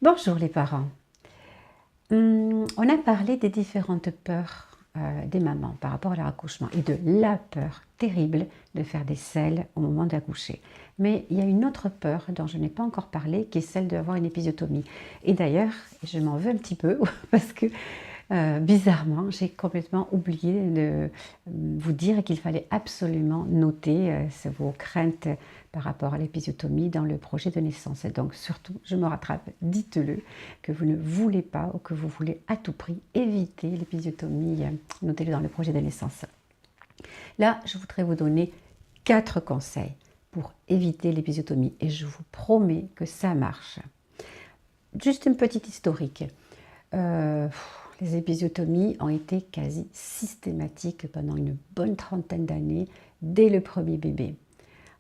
Bonjour les parents. On a parlé des différentes peurs des mamans par rapport à leur accouchement et de la peur terrible de faire des selles au moment d'accoucher. Mais il y a une autre peur dont je n'ai pas encore parlé qui est celle d'avoir une épisiotomie. Et d'ailleurs, je m'en veux un petit peu parce que bizarrement, j'ai complètement oublié de vous dire qu'il fallait absolument noter vos craintes par rapport à l'épisiotomie dans le projet de naissance. Et donc surtout, je me rattrape, dites-le, que vous ne voulez pas ou que vous voulez à tout prix éviter l'épisiotomie, notez-le dans le projet de naissance. Là, je voudrais vous donner 4 conseils pour éviter l'épisiotomie et je vous promets que ça marche. Juste une petite historique. Les épisiotomies ont été quasi systématiques pendant une bonne trentaine d'années, dès le premier bébé.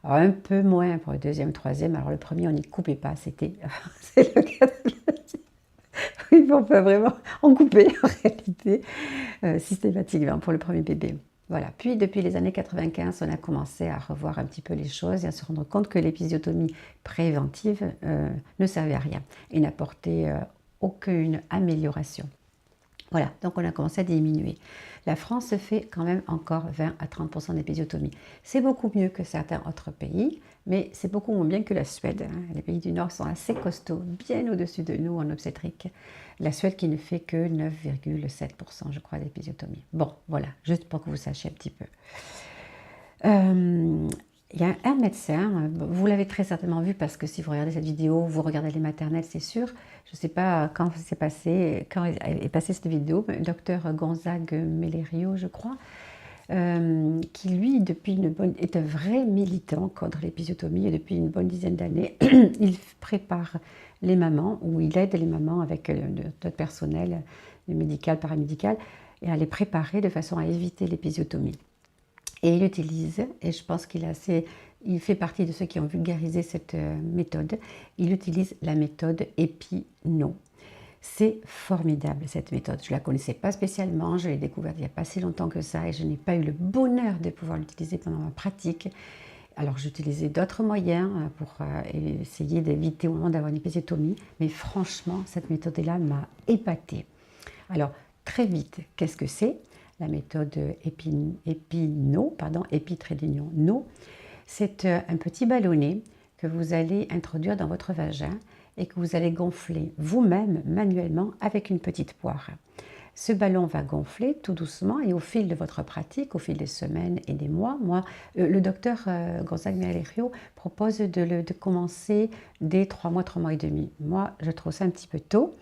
Alors, un peu moins pour le deuxième, troisième. Alors le premier, on n'y coupait pas, c'est le cas de le dire. Oui, bon, pas vraiment, on coupait en réalité, systématiquement pour le premier bébé. Voilà. Puis depuis les années 95, on a commencé à revoir un petit peu les choses et à se rendre compte que l'épisiotomie préventive ne servait à rien et n'apportait aucune amélioration. Voilà, donc on a commencé à diminuer. La France fait quand même encore 20 à 30% d'épisiotomie. C'est beaucoup mieux que certains autres pays, mais c'est beaucoup moins bien que la Suède. Les pays du Nord sont assez costauds, bien au-dessus de nous en obstétrique. La Suède qui ne fait que 9,7%, je crois, d'épisiotomie. Bon, voilà, juste pour que vous sachiez un petit peu. Il y a un médecin, vous l'avez très certainement vu parce que si vous regardez cette vidéo, vous regardez les maternelles, c'est sûr. Je ne sais pas quand c'est passé, quand est passée cette vidéo, le docteur Gonzague Mellerio, je crois, qui lui, est un vrai militant contre l'épisiotomie et depuis une bonne dizaine d'années, il prépare les mamans ou il aide les mamans avec notre personnel médical, paramédical, et à les préparer de façon à éviter l'épisiotomie. Et il utilise, et je pense il fait partie de ceux qui ont vulgarisé cette méthode, il utilise la méthode Epino. C'est formidable cette méthode. Je ne la connaissais pas spécialement, je l'ai découverte il n'y a pas si longtemps que ça et je n'ai pas eu le bonheur de pouvoir l'utiliser pendant ma pratique. Alors j'utilisais d'autres moyens pour essayer d'éviter au moment d'avoir une épisiotomie, mais franchement cette méthode-là m'a épatée. Alors très vite, qu'est-ce que c'est? La méthode Epino, Epi-No, c'est un petit ballonnet que vous allez introduire dans votre vagin et que vous allez gonfler vous-même manuellement avec une petite poire. Ce ballon va gonfler tout doucement et au fil de votre pratique, au fil des semaines et des mois, le docteur Gonzague Mellerio propose de commencer dès 3 mois et demi. Moi, je trouve ça un petit peu tôt.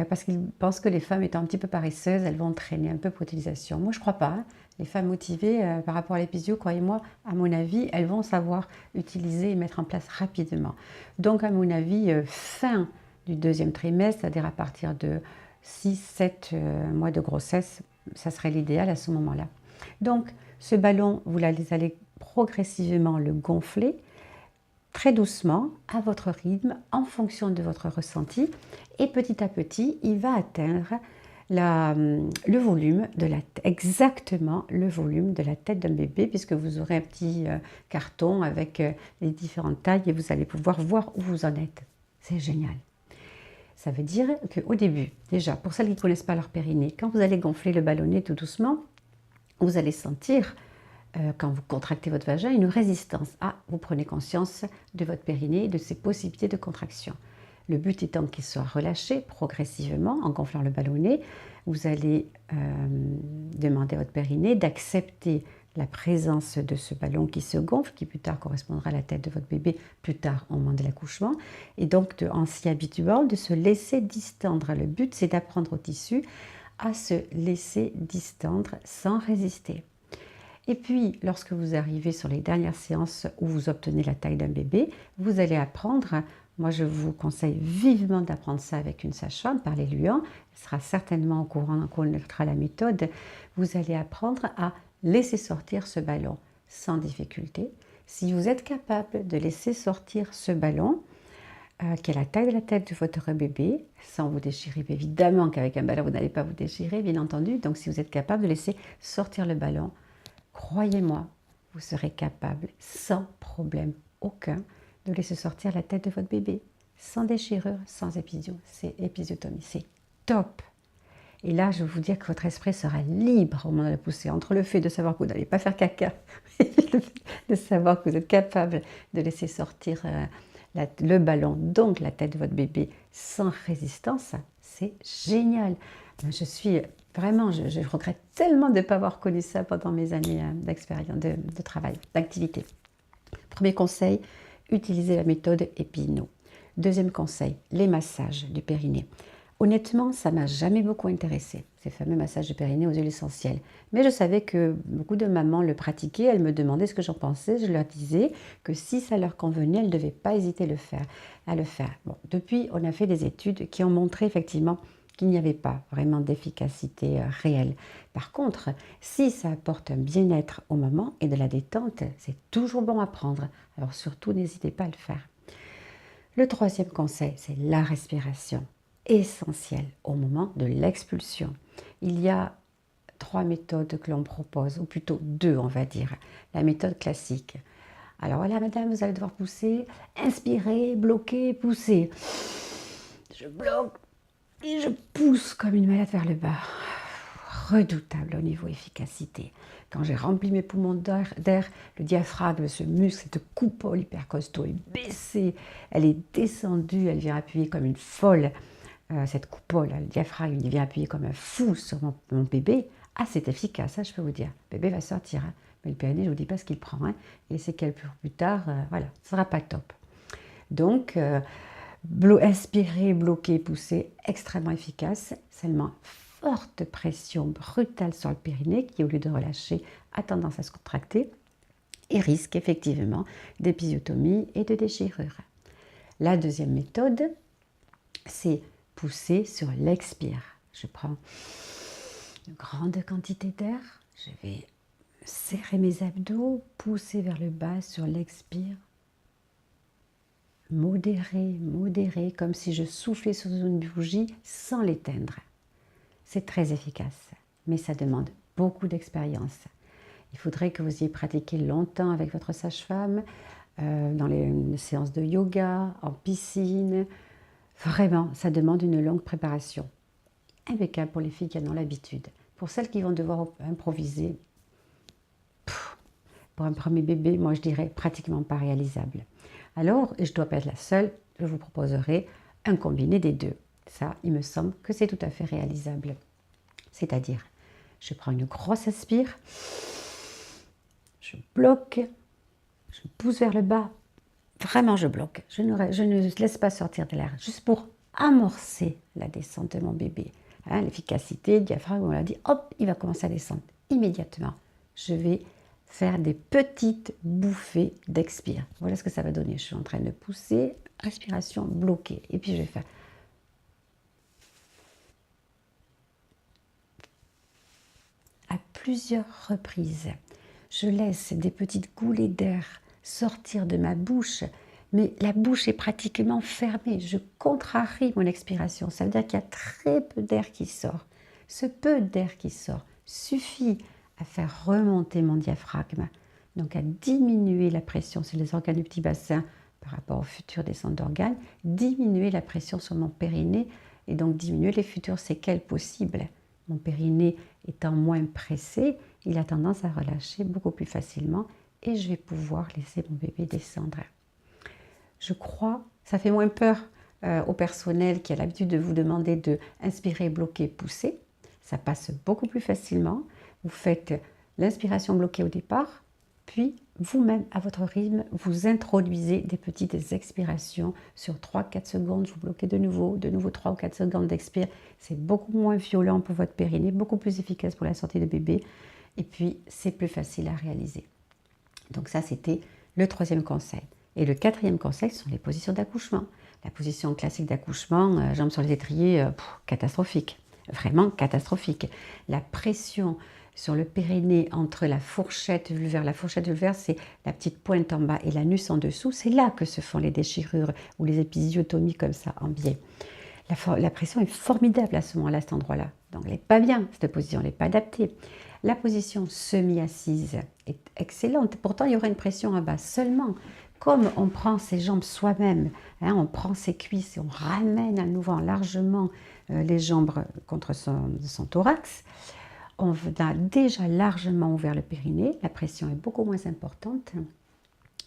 Parce qu'ils pensent que les femmes étant un petit peu paresseuses, elles vont traîner un peu pour l'utilisation. Moi, je ne crois pas. Les femmes motivées par rapport à l'épisio, croyez-moi, à mon avis, elles vont savoir utiliser et mettre en place rapidement. Donc, à mon avis, fin du deuxième trimestre, c'est-à-dire à partir de 6-7 mois de grossesse, ça serait l'idéal à ce moment-là. Donc, ce ballon, vous allez progressivement le gonfler, très doucement, à votre rythme, en fonction de votre ressenti. Et petit à petit, il va atteindre le volume exactement le volume de la tête d'un bébé, puisque vous aurez un petit carton avec les différentes tailles et vous allez pouvoir voir où vous en êtes. C'est génial. Ça veut dire qu'au début, déjà, pour celles qui ne connaissent pas leur périnée, quand vous allez gonfler le ballonnet tout doucement, vous allez sentir quand vous contractez votre vagin, une résistance. Vous prenez conscience de votre périnée et de ses possibilités de contraction. Le but étant qu'il soit relâché progressivement en gonflant le ballonnet. Vous allez demander à votre périnée d'accepter la présence de ce ballon qui se gonfle, qui plus tard correspondra à la tête de votre bébé, plus tard au moment de l'accouchement. Et donc, en s'y habituant, de se laisser distendre. Le but, c'est d'apprendre au tissu à se laisser distendre sans résister. Et puis, lorsque vous arrivez sur les dernières séances où vous obtenez la taille d'un bébé, vous allez apprendre, moi je vous conseille vivement d'apprendre ça avec une sage-femme, parlez-lui-en, elle sera certainement au courant, on connaîtra la méthode, vous allez apprendre à laisser sortir ce ballon sans difficulté. Si vous êtes capable de laisser sortir ce ballon, qui est la taille de la tête de votre bébé, sans vous déchirer, évidemment qu'avec un ballon vous n'allez pas vous déchirer, bien entendu, donc si vous êtes capable de laisser sortir le ballon, croyez-moi, vous serez capable, sans problème aucun, de laisser sortir la tête de votre bébé. sans déchirure, sans épisiotomie. C'est top. Et là, je vais vous dire que votre esprit sera libre au moment de la pousser. Entre le fait de savoir que vous n'allez pas faire caca et le fait de savoir que vous êtes capable de laisser sortir le ballon, donc la tête de votre bébé, sans résistance, c'est génial. Je suis vraiment, je regrette tellement de ne pas avoir connu ça pendant mes années d'expérience, de travail, d'activité. Premier conseil, utilisez la méthode Epino. Deuxième conseil, les massages du périnée. Honnêtement, ça ne m'a jamais beaucoup intéressé, ces fameux massages du périnée aux huiles essentielles. Mais je savais que beaucoup de mamans le pratiquaient, elles me demandaient ce que j'en pensais. Je leur disais que si ça leur convenait, elles ne devaient pas hésiter à le faire. Bon, depuis, on a fait des études qui ont montré effectivement qu'il n'y avait pas vraiment d'efficacité réelle. Par contre, si ça apporte un bien-être au moment et de la détente, c'est toujours bon à prendre. Alors surtout, n'hésitez pas à le faire. Le troisième conseil, c'est la respiration, essentielle au moment de l'expulsion. Il y a 3 méthodes que l'on propose, ou plutôt 2 on va dire. La méthode classique. Alors voilà madame, vous allez devoir pousser, inspirer, bloquer, pousser. Je bloque et je pousse comme une malade vers le bas. Redoutable au niveau efficacité. Quand j'ai rempli mes poumons d'air, le diaphragme, ce muscle, cette coupole hyper costaud est baissée, elle est descendue, elle vient appuyer comme une folle. Cette coupole, le diaphragme, il vient appuyer comme un fou sur mon bébé. Ah, c'est efficace, ça, je peux vous dire. Le bébé va sortir, hein. Mais le périnée, je ne vous dis pas ce qu'il prend. Hein. Et c'est quelques jours plus tard, voilà, ce ne sera pas top. Donc, inspirer, bloquer, pousser, extrêmement efficace. Seulement, forte pression brutale sur le périnée qui, au lieu de relâcher, a tendance à se contracter et risque effectivement d'épisiotomie et de déchirure. La deuxième méthode, c'est pousser sur l'expire. Je prends une grande quantité d'air, je vais serrer mes abdos, pousser vers le bas sur l'expire. Modéré, modéré, comme si je soufflais sur une bougie sans l'éteindre. C'est très efficace, mais ça demande beaucoup d'expérience. Il faudrait que vous ayez pratiqué longtemps avec votre sage-femme, dans les séances de yoga, en piscine. Vraiment, ça demande une longue préparation. Impeccable pour les filles qui en ont l'habitude. Pour celles qui vont devoir improviser, pour un premier bébé, moi je dirais pratiquement pas réalisable. Alors, et je ne dois pas être la seule, je vous proposerai un combiné des deux. Ça, il me semble que c'est tout à fait réalisable. C'est-à-dire, je prends une grosse inspire, je bloque, je pousse vers le bas, vraiment je bloque. Je ne laisse pas sortir de l'air, juste pour amorcer la descente de mon bébé. Hein, l'efficacité, le diaphragme, on l'a dit, hop, il va commencer à descendre immédiatement. Je vais faire des petites bouffées d'expire. Voilà ce que ça va donner. Je suis en train de pousser, respiration bloquée. Et puis je vais faire à plusieurs reprises. Je laisse des petites goulées d'air sortir de ma bouche, mais la bouche est pratiquement fermée. Je contrarie mon expiration. Ça veut dire qu'il y a très peu d'air qui sort. Ce peu d'air qui sort suffit à faire remonter mon diaphragme, donc à diminuer la pression sur les organes du petit bassin par rapport aux futures descentes d'organes, diminuer la pression sur mon périnée et donc diminuer les futures séquelles possibles. Mon périnée étant moins pressé, il a tendance à relâcher beaucoup plus facilement et je vais pouvoir laisser mon bébé descendre. Je crois, ça fait moins peur au personnel qui a l'habitude de vous demander de inspirer, bloquer, pousser. Ça passe beaucoup plus facilement. Vous faites l'inspiration bloquée au départ, puis vous-même, à votre rythme, vous introduisez des petites expirations sur 3-4 secondes. Vous bloquez de nouveau 3 ou 4 secondes d'expire. C'est beaucoup moins violent pour votre périnée, beaucoup plus efficace pour la sortie de bébé. Et puis, c'est plus facile à réaliser. Donc ça, c'était le troisième conseil. Et le quatrième conseil, ce sont les positions d'accouchement. La position classique d'accouchement, jambes sur les étriers, catastrophique. Vraiment catastrophique. La pression sur le périnée entre la fourchette vulvaire, c'est la petite pointe en bas et l'anus en dessous. C'est là que se font les déchirures ou les épisiotomies comme ça, en biais. La pression est formidable à ce moment-là, à cet endroit-là. Donc elle n'est pas bien, cette position, elle n'est pas adaptée. La position semi-assise est excellente. Pourtant, il y aura une pression en bas. Seulement, comme on prend ses jambes soi-même, hein, on prend ses cuisses et on ramène à nouveau largement les jambes contre son thorax, on a déjà largement ouvert le périnée, la pression est beaucoup moins importante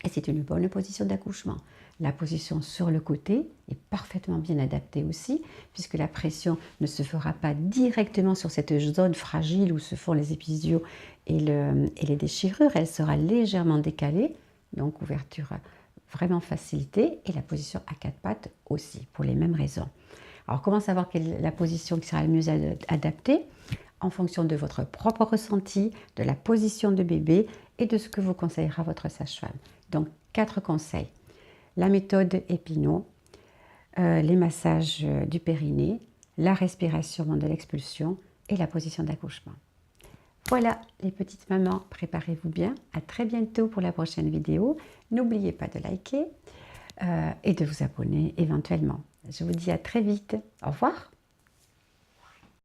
et c'est une bonne position d'accouchement. La position sur le côté est parfaitement bien adaptée aussi, puisque la pression ne se fera pas directement sur cette zone fragile où se font les épisio et les déchirures, elle sera légèrement décalée, donc ouverture vraiment facilitée, et la position à quatre pattes aussi, pour les mêmes raisons. Alors comment savoir quelle est la position qui sera la mieux adaptée? En fonction de votre propre ressenti, de la position de bébé et de ce que vous conseillera votre sage-femme. Donc 4 conseils. La méthode Epinot, les massages du périnée, la respiration de l'expulsion et la position d'accouchement. Voilà les petites mamans, préparez-vous bien. À très bientôt pour la prochaine vidéo. N'oubliez pas de liker et de vous abonner éventuellement. Je vous dis à très vite. Au revoir.